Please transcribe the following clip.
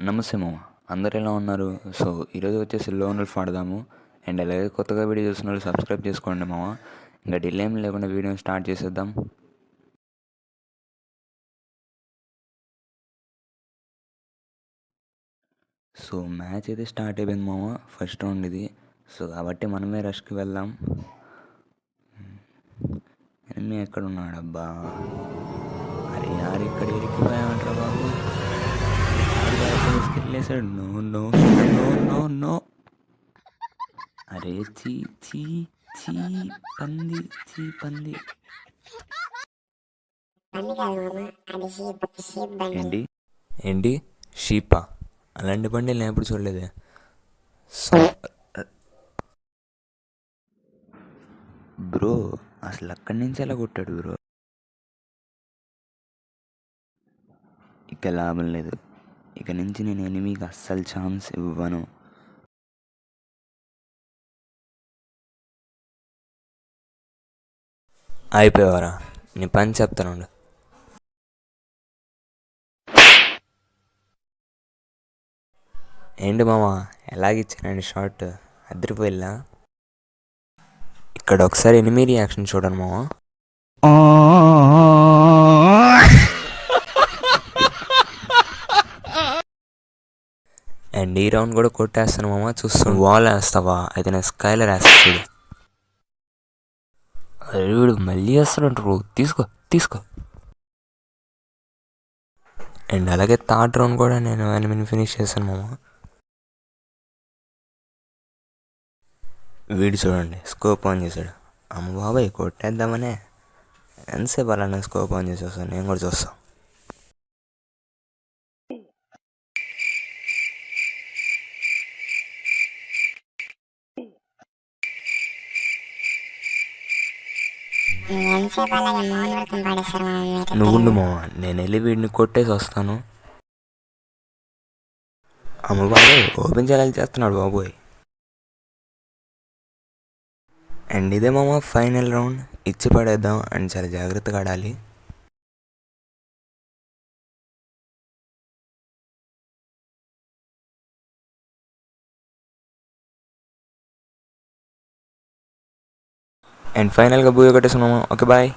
నమస్తే మామ, అందరు ఎలా ఉన్నారు? సో ఈరోజు వచ్చేసి లోన్ ఉల్ఫ్ ఆడదాము. అండ్ అలాగే కొత్తగా వీడియో చూస్తున్న వాళ్ళు సబ్స్క్రైబ్ చేసుకోండి మామ. ఇంకా డిలే ఏం లేకుండా వీడియో స్టార్ట్ చేసేద్దాం. సో మ్యాచ్ అయితే స్టార్ట్ అయిపోయింది మామ. ఫస్ట్ రౌండ్ ఇది. సో కాబట్టి మనమే రష్కి వెళ్దాం. ఎనిమి ఎక్కడ ఉన్నాడు అబ్బా? అరే యారు ఇక్కడ ఇరికిపోయామంటారా బాబు? వెళ్ళేసాడు. No no no no no. అరే చీ చీ చీ పంది, చీ పంది. ఏంటి ఏంటి షీపా? అలాంటి బండి నేను ఎప్పుడు చూడలేదే. సో బ్రో అసలు అక్కడి నుంచి ఎలా కొట్టాడు బ్రో? ఇక లాభం లేదు. ఇక నుంచి నేను ఎనిమికి అస్సలు ఛాన్స్ ఇవ్వను. అయిపోయావరా? నీ పని చెప్తాను. ఏంటి మామ ఎలాగిచ్చానండి షార్ట్? అదిరిపోయిల్లా. ఇక్కడ ఒకసారి ఎనిమి రియాక్షన్ చూడండి మామ. అండ్ ఈ రౌండ్ కూడా కొట్టేస్తాను మామ. చూస్తాను. వాల్ వేస్తావా? అయితే నేను స్కైలర్ వేస్తాడు. వీడు మళ్ళీ వేస్తాడంటారు. తీసుకో తీసుకో. అండ్ అలాగే థర్డ్ రౌండ్ కూడా నేను ఎనిమిది ఫినిష్ చేశాను మామ. వీడు చూడండి స్కోప్ ఆన్ చేశాడు. అమ్మ బాబాయ్ కొట్టేద్దామనే. ఎంతసేపు అలానే స్కోప్ ఆన్ చేసి వస్తాను. నేను కూడా చూస్తాను. నువ్వు మామ, నేను వెళ్ళి వీడిని కొట్టేసి వస్తాను. అమ్మ బాబాయ్ ఓపెన్ చేయాలి చేస్తున్నాడు బాబోయ్. అండ్ ఇదే మామ ఫైనల్ రౌండ్. ఇచ్చి పడేద్దాం. అండ్ చాలా జాగ్రత్తగా ఆడాలి. అండ్ ఫైనల్గా బూయ కొట్టేసాం మామ. Okay bye.